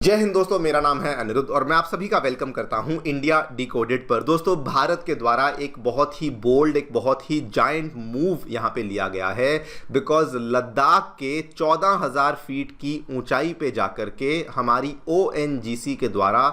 जय हिंद दोस्तों, मेरा नाम है अनिरुद्ध और मैं आप सभी का वेलकम करता हूं इंडिया डिकोडेड पर। दोस्तों, भारत के द्वारा एक बहुत ही बोल्ड, एक बहुत ही जायंट मूव यहां पे लिया गया है। बिकॉज लद्दाख के 14,000 फीट की ऊंचाई पे जाकर के हमारी ONGC के द्वारा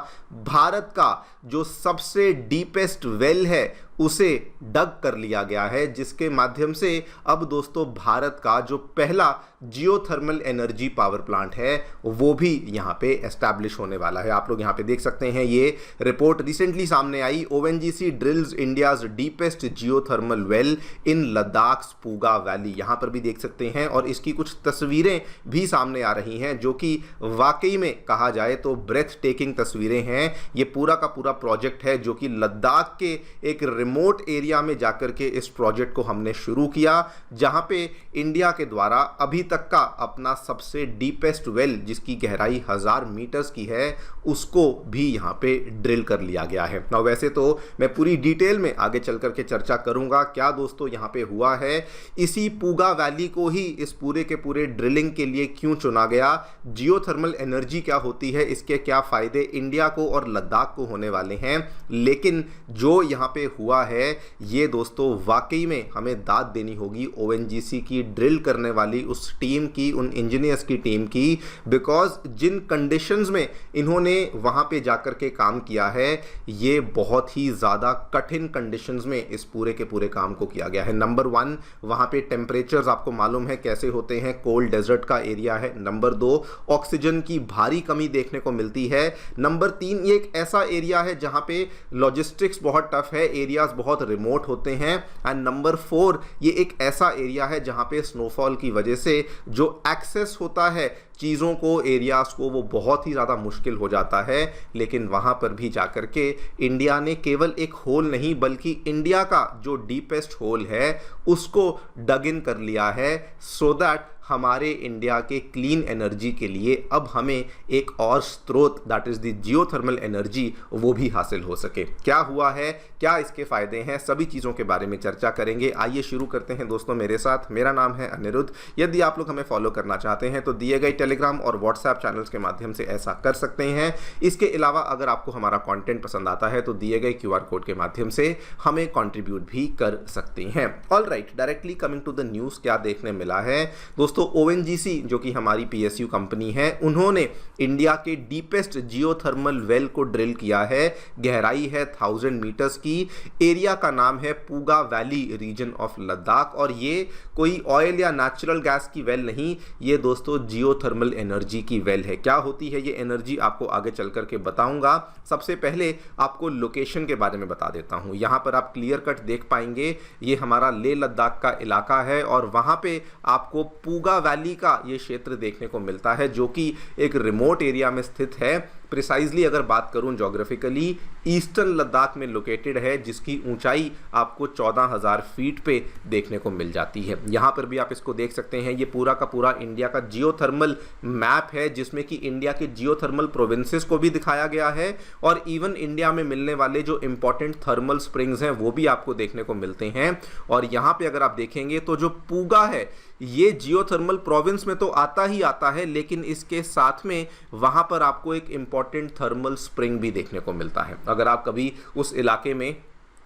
भारत का जो सबसे डीपेस्ट वेल है उसे डग कर लिया गया है, जिसके माध्यम से अब दोस्तों भारत का जो पहला जियोथर्मल एनर्जी पावर प्लांट है वो भी यहां पे एस्टैब्लिश होने वाला है। आप लोग यहां पे देख सकते हैं, ये रिपोर्ट रिसेंटली सामने आई। ONGC drills India's deepest geothermal well in Ladakh Puga valley, यहां पर भी देख सकते हैं। और इसकी कुछ तस्वीरें भी सामने आ रही हैं जो कि वाकई में कहा जाए तो ब्रेथ टेकिंग तस्वीरें हैं। ये पूरा का पूरा प्रोजेक्ट है जो कि लद्दाख के एक रिमोट एरिया में जाकर के इस प्रोजेक्ट को हमने शुरू किया, जहां पे इंडिया के द्वारा अभी तक का अपना सबसे डीपेस्ट वेल, जिसकी गहराई 1000 मीटर्स की है, उसको भी यहां पे ड्रिल कर लिया गया है। ना वैसे तो मैं पूरी डिटेल में आगे चल करके चर्चा करूंगा क्या दोस्तों यहां पे हुआ है, इसी पूगा वैली को ही इस पूरे के पूरे ड्रिलिंग के लिए क्यों चुना गया, जियोथर्मल एनर्जी क्या होती है, इसके क्या फायदे इंडिया को और लद्दाख को होने वाले हैं। लेकिन जो यहां पे हुआ है ये दोस्तों वाकई में हमें दाद देनी होगी ONGC की ड्रिल करने वाली उस टीम की, उन इंजीनियर्स की टीम की। बिकॉज जिन कंडीशंस में इन्होंने वहां पे जाकर के काम किया है, ये बहुत ही ज़्यादा कठिन कंडीशंस में इस पूरे के पूरे काम को किया गया है। नंबर 1, वहां पे टेम्परेचर्स आपको मालूम है कैसे होते हैं, कोल्ड डेजर्ट का एरिया है। नंबर 2, ऑक्सीजन की भारी कमी देखने को मिलती है। नंबर 3, ये एक ऐसा एरिया है जहां पे लॉजिस्टिक्स बहुत टफ है, एरियाज बहुत रिमोट होते हैं। एंड नंबर 4, ये एक ऐसा एरिया है जहां पे स्नोफॉल की वजह से जो एक्सेस होता है चीज़ों को, एरियाज को, वो बहुत ही ज़्यादा मुश्किल हो जाता है। लेकिन वहाँ पर भी जाकर के इंडिया ने केवल एक होल नहीं बल्कि इंडिया का जो डीपेस्ट होल है उसको डग इन कर लिया है, सो दैट हमारे इंडिया के क्लीन एनर्जी के लिए अब हमें एक और स्रोत, that is the geothermal energy, वो भी हासिल हो सके। क्या हुआ है, क्या इसके फ़ायदे हैं, सभी चीज़ों के बारे में चर्चा करेंगे। आइए शुरू करते हैं दोस्तों मेरे साथ। मेरा नाम है अनिरुद्ध। यदि आप लोग हमें फॉलो करना चाहते हैं तो दिए गए टेलीग्राम और व्हाट्सएप चैनल्स के माध्यम से ऐसा कर सकते हैं। इसके अलावा अगर आपको हमारा कंटेंट पसंद आता है तो दिए गए QR कोड के माध्यम से हमें कंट्रीब्यूट भी कर सकते हैं। All right, directly coming to the news, क्या देखने मिला है दोस्तों। ONGC जो कि हमारी PSU कंपनी है, उन्होंने इंडिया के डीपेस्ट जियोथर्मल वेल को ड्रिल किया है। गहराई है 1000 मीटर्स की, एरिया का नाम है Puga valley region of Ladakh. और ये कोई ऑयल या नेचुरल गैस की वेल नहीं, ये दोस्तों जियोथर्मल एनर्जी की वेल है। क्या होती है ये एनर्जी आपको आगे चल करके बताऊंगा। सबसे पहले आपको लोकेशन के बारे में बता देता हूं। यहां पर आप क्लियर कट देख पाएंगे, ये हमारा लेह लद्दाख का इलाका है और वहां पे आपको पूगा वैली का ये क्षेत्र देखने को मिलता है जो कि एक रिमोट एरिया में स्थित है। प्रिसाइजली अगर बात करूं ज्योग्राफिकली, ईस्टर्न लद्दाख में लोकेटेड है, जिसकी ऊंचाई आपको 14,000 फीट पे देखने को मिल जाती है। यहां पर भी आप इसको देख सकते हैं, ये पूरा का पूरा इंडिया का जियोथर्मल मैप है जिसमें कि इंडिया के जियोथर्मल प्रोविंसेस को भी दिखाया गया है और इवन इंडिया में मिलने वाले जो इंपॉर्टेंट थर्मल स्प्रिंग्स हैं वो भी आपको देखने को मिलते हैं। और यहां पे अगर आप देखेंगे तो जो पूगा है ये जियोथर्मल प्रोविंस में तो आता ही आता है, लेकिन इसके साथ में वहां पर आपको एक इंपॉर्टेंट थर्मल स्प्रिंग भी देखने को मिलता है। अगर आप कभी उस इलाके में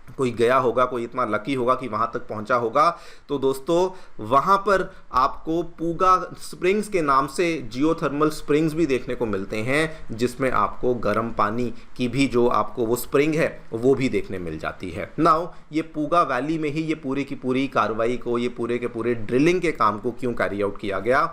कोई गया होगा, कोई इतना लकी होगा कि वहां तक पहुंचा होगा, तो दोस्तों वहां पर आपको पूगा स्प्रिंग्स के नाम से जियोथर्मल स्प्रिंग्स भी देखने को मिलते हैं, जिसमें आपको गर्म पानी की भी जो आपको वो स्प्रिंग है वो भी देखने मिल जाती है। नाउ ये पूगा वैली में ही ये पूरी की पूरी कार्रवाई को, ये पूरे के पूरे ड्रिलिंग के काम को क्यों कैरी आउट किया गया।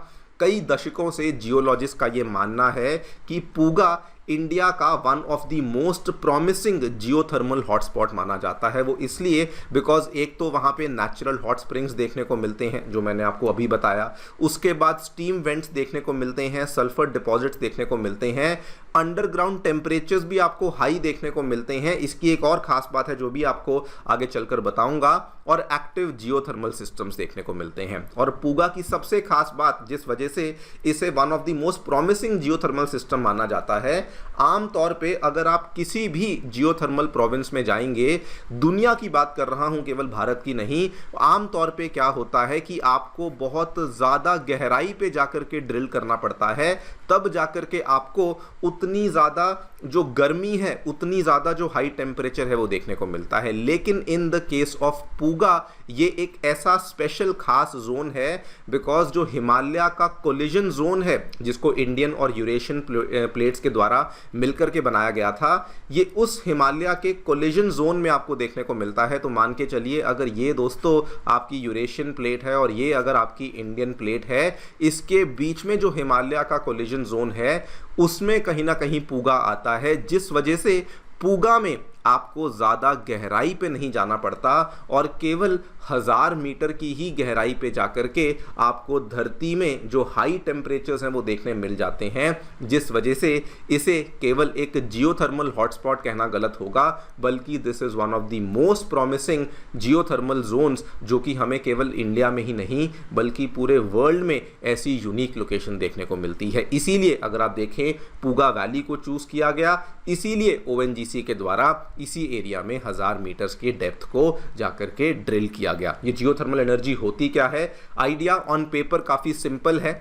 कई दशकों से जियोलॉजिस्ट का ये मानना है कि पूगा इंडिया का one of the most promising geothermal hotspot माना जाता है। वो इसलिए बिकॉज एक तो वहाँ पे नेचुरल हॉट स्प्रिंग्स देखने को मिलते हैं जो मैंने आपको अभी बताया, उसके बाद स्टीम वेंट्स देखने को मिलते हैं, सल्फर डिपॉजिट्स देखने को मिलते हैं, अंडरग्राउंड टेम्परेचर्स भी आपको हाई देखने को मिलते हैं। इसकी एक और खास बात है जो भी आपको आगे चलकर बताऊंगा, और एक्टिव जियोथर्मल सिस्टम्स देखने को मिलते हैं। और पूगा की सबसे खास बात, जिस वजह से इसे one of the most promising geothermal system माना जाता है, आमतौर पे अगर आप किसी भी जियोथर्मल प्रोविंस में जाएंगे, दुनिया की बात कर रहा हूं, केवल भारत की नहीं, आमतौर पे क्या होता है कि आपको बहुत ज़्यादा गहराई पे जाकर के ड्रिल करना पड़ता है, तब जाकर के आपको उतनी ज़्यादा जो गर्मी है, उतनी ज़्यादा जो हाई टेम्परेचर है वो देखने को मिलता है। लेकिन in the case of Puga ये एक ऐसा स्पेशल खास जोन है, बिकॉज जो हिमालय का कोलिजन जोन है, जिसको इंडियन और यूरेशियन प्लेट्स के द्वारा मिलकर के बनाया गया था, ये उस हिमालय के कोलिजन जोन में आपको देखने को मिलता है। तो मान के चलिए, अगर ये दोस्तों आपकी यूरेशियन प्लेट है और ये अगर आपकी इंडियन प्लेट है, इसके बीच में जो हिमालय का कोलिजन जोन है, उसमें कहीं ना कहीं पूगा आता है, जिस वजह से पूगा में आपको ज़्यादा गहराई पे नहीं जाना पड़ता और केवल 1000 मीटर की ही गहराई पे जाकर के आपको धरती में जो हाई टेम्परेचर्स हैं वो देखने मिल जाते हैं, जिस वजह से इसे केवल एक जियोथर्मल हॉटस्पॉट कहना गलत होगा, बल्कि this is one of the most promising geothermal zones, जो कि हमें केवल इंडिया में ही नहीं बल्कि पूरे वर्ल्ड में ऐसी यूनिक लोकेशन देखने को मिलती है। इसीलिए अगर आप देखें, पूगा वैली को चूज़ किया गया, इसीलिए ONGC के द्वारा इसी एरिया में 1000 मीटर्स की डेप्थ को जाकर के ड्रिल किया गया। ये जियोथर्मल एनर्जी होती क्या है? आइडिया ऑन पेपर काफ़ी सिंपल है।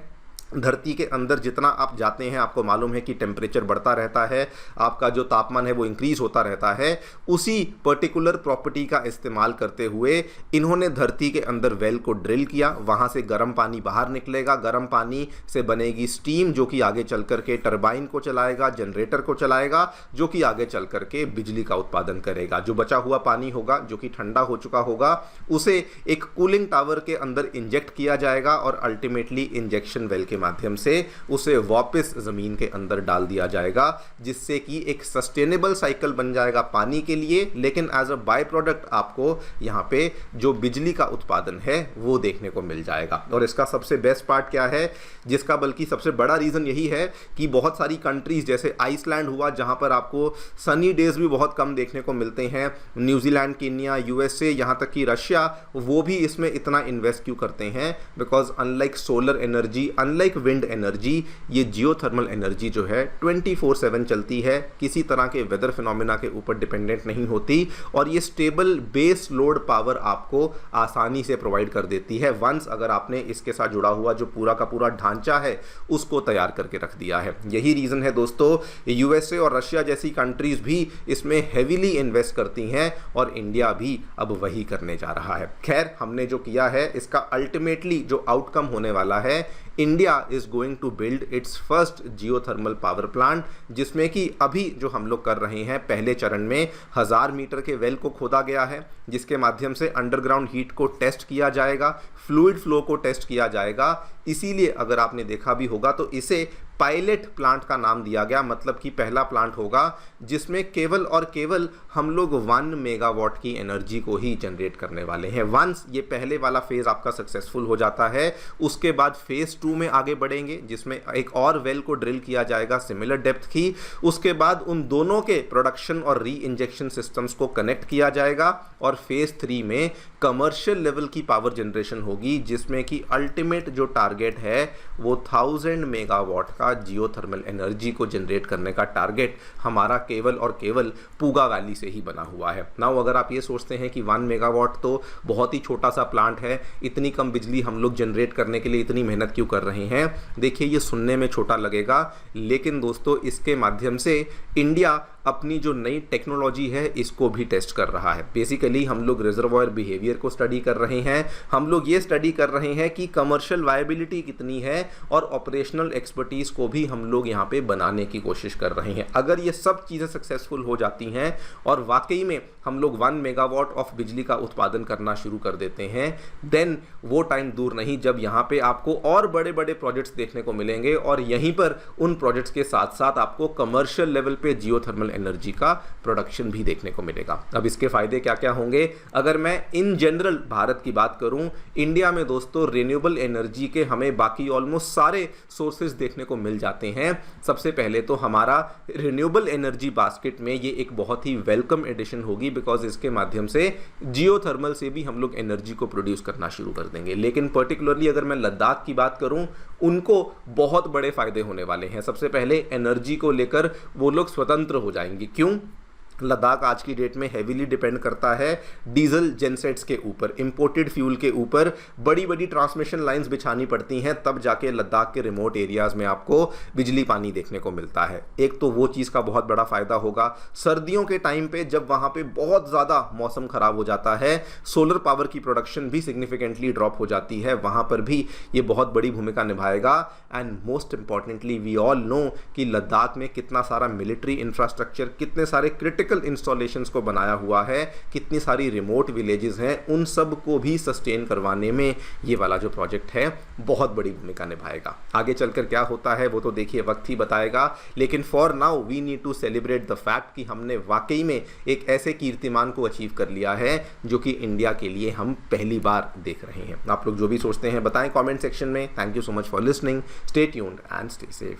धरती के अंदर जितना आप जाते हैं, आपको मालूम है कि टेम्परेचर बढ़ता रहता है, आपका जो तापमान है वो इंक्रीज होता रहता है। उसी पर्टिकुलर प्रॉपर्टी का इस्तेमाल करते हुए इन्होंने धरती के अंदर वेल को ड्रिल किया, वहाँ से गर्म पानी बाहर निकलेगा, गर्म पानी से बनेगी स्टीम, जो कि आगे चल कर के टरबाइन को चलाएगा, जनरेटर को चलाएगा, जो कि आगे चल कर के बिजली का उत्पादन करेगा। जो बचा हुआ पानी होगा, जो कि ठंडा हो चुका होगा, उसे एक कूलिंग टावर के अंदर इंजेक्ट किया जाएगा और अल्टीमेटली इंजेक्शन वेल के माध्यम से उसे वापस जमीन के अंदर डाल दिया जाएगा, जिससे कि एक सस्टेनेबल साइकिल बन जाएगा पानी के लिए। लेकिन एज अ बाय प्रोडक्ट आपको यहाँ पे जो बिजली का उत्पादन है वो देखने को मिल जाएगा। और इसका सबसे बेस्ट पार्ट क्या है, जिसका बल्कि सबसे बड़ा रीजन यही है कि बहुत सारी कंट्रीज जैसे आइसलैंड हुआ, जहां पर आपको सनी डेज भी बहुत कम देखने को मिलते हैं, न्यूजीलैंड, केन्या, USA, यहाँ तक कि रशिया, वो भी इसमें इतना इन्वेस्ट क्यों करते हैं? Because unlike solar energy, unlike wind energy, ये जियोथर्मल एनर्जी जो है 24/7 चलती है, किसी तरह के वेदर फिनोमिना के ऊपर डिपेंडेंट नहीं होती, और ये स्टेबल बेस लोड पावर आपको आसानी से प्रोवाइड कर देती है, वंस अगर आपने इसके साथ जुड़ा हुआ जो पूरा का पूरा ढांचा है उसको तैयार करके रख दिया है। यही रीज़न है दोस्तों, USA और रशिया जैसी कंट्रीज भी इसमें हेवीली इन्वेस्ट करती हैं और इंडिया भी अब वही करने जा रहा है। खैर, हमने जो किया है इसका अल्टीमेटली जो आउटकम होने वाला है, India is going to build its first geothermal power plant, जिसमें कि अभी जो हम लोग कर रहे हैं, पहले चरण में 1000 मीटर के वेल को खोदा गया है, जिसके माध्यम से अंडरग्राउंड हीट को टेस्ट किया जाएगा, फ्लूइड फ्लो को टेस्ट किया जाएगा। इसीलिए अगर आपने देखा भी होगा तो इसे पायलट प्लांट का नाम दिया गया, मतलब कि पहला प्लांट होगा जिसमें केवल और केवल हम लोग 1 मेगावाट की एनर्जी को ही जनरेट करने वाले हैं। वंस ये पहले वाला फेज आपका सक्सेसफुल हो जाता है, उसके बाद फेज 2 में आगे बढ़ेंगे, जिसमें एक और वेल को ड्रिल किया जाएगा सिमिलर डेप्थ की। उसके बाद उन दोनों के प्रोडक्शन और री इंजेक्शन सिस्टम्स को कनेक्ट किया जाएगा और फेज 3 में कमर्शियल लेवल की पावर जनरेशन होगी, जिसमें कि अल्टीमेट जो टारगेट है वो 1000 मेगावाट का जियोथर्मल एनर्जी को जनरेट करने का टारगेट हमारा केवल और केवल पूगा वैली से ही बना हुआ है। नाउ अगर आप ये सोचते हैं कि 1 मेगावाट तो बहुत ही छोटा सा प्लांट है, इतनी कम बिजली हम लोग जनरेट करने के लिए इतनी मेहनत क्यों कर रहे हैं, देखिए ये सुनने में छोटा लगेगा, लेकिन दोस्तों इसके माध्यम से इंडिया अपनी जो नई टेक्नोलॉजी है इसको भी टेस्ट कर रहा है। बेसिकली हम लोग रिजर्वॉयर बिहेवियर को स्टडी कर रहे हैं, हम लोग ये स्टडी कर रहे हैं कि कमर्शियल वायबिलिटी कितनी है, और ऑपरेशनल एक्सपर्टीज को भी हम लोग यहाँ पे बनाने की कोशिश कर रहे हैं। अगर ये सब चीज़ें सक्सेसफुल हो जाती हैं और वाकई में हम लोग 1 मेगावाट ऑफ बिजली का उत्पादन करना शुरू कर देते हैं, देन वो टाइम दूर नहीं जब यहाँ पे आपको और बड़े बड़े प्रोजेक्ट्स देखने को मिलेंगे, और यहीं पर उन प्रोजेक्ट्स के साथ साथ आपको कमर्शियल लेवल पे जियोथर्मल एनर्जी का प्रोडक्शन भी देखने को मिलेगा। अब इसके फायदे क्या क्या होंगे, अगर मैं इन जनरल भारत की बात करूं, इंडिया में दोस्तों रिन्यूएबल एनर्जी के हमें बाकी ऑलमोस्ट सारे सोर्सेज देखने को मिल जाते हैं। सबसे पहले तो हमारा रिन्यूएबल एनर्जी बास्केट में ये एक बहुत ही वेलकम एडिशन होगी, बिकॉज इसके माध्यम से जियोथर्मल से भी हम लोग एनर्जी को प्रोड्यूस करना शुरू कर देंगे। लेकिन पर्टिकुलरली अगर मैं लद्दाख की बात करूं, उनको बहुत बड़े फायदे होने वाले हैं। सबसे पहले एनर्जी को लेकर वो लोग स्वतंत्र हो जाएंगे। क्यों? लद्दाख आज की डेट में हेवीली डिपेंड करता है डीजल जेनसेट्स के ऊपर, इंपोर्टेड फ्यूल के ऊपर बड़ी बड़ी ट्रांसमिशन लाइंस बिछानी पड़ती हैं, तब जाके लद्दाख के रिमोट एरियाज में आपको बिजली पानी देखने को मिलता है। एक तो वो चीज़ का बहुत बड़ा फायदा होगा। सर्दियों के टाइम पे जब वहाँ पे बहुत ज़्यादा मौसम ख़राब हो जाता है, सोलर पावर की प्रोडक्शन भी सिग्निफिकेंटली ड्रॉप हो जाती है, वहाँ पर भी ये बहुत बड़ी भूमिका निभाएगा। And most importantly we all know कि लद्दाख में कितना सारा मिलिट्री इंफ्रास्ट्रक्चर, कितने सारे क्रिटिकल इंस्टॉलेशंस को बनाया हुआ है, कितनी सारी रिमोट विलेजेस हैं, उन सब को भी सस्टेन करवाने में ये वाला जो प्रोजेक्ट है बहुत बड़ी भूमिका निभाएगा। आगे चलकर क्या होता है वो तो देखिए वक्त ही बताएगा, लेकिन for now we need to celebrate the fact कि हमने वाकई में एक ऐसे कीर्तिमान को अचीव कर लिया है जो कि इंडिया के लिए हम पहली बार देख रहे हैं। आप लोग जो भी सोचते हैं बताएं कमेंट सेक्शन में। Thank you so much for listening, stay tuned and stay safe.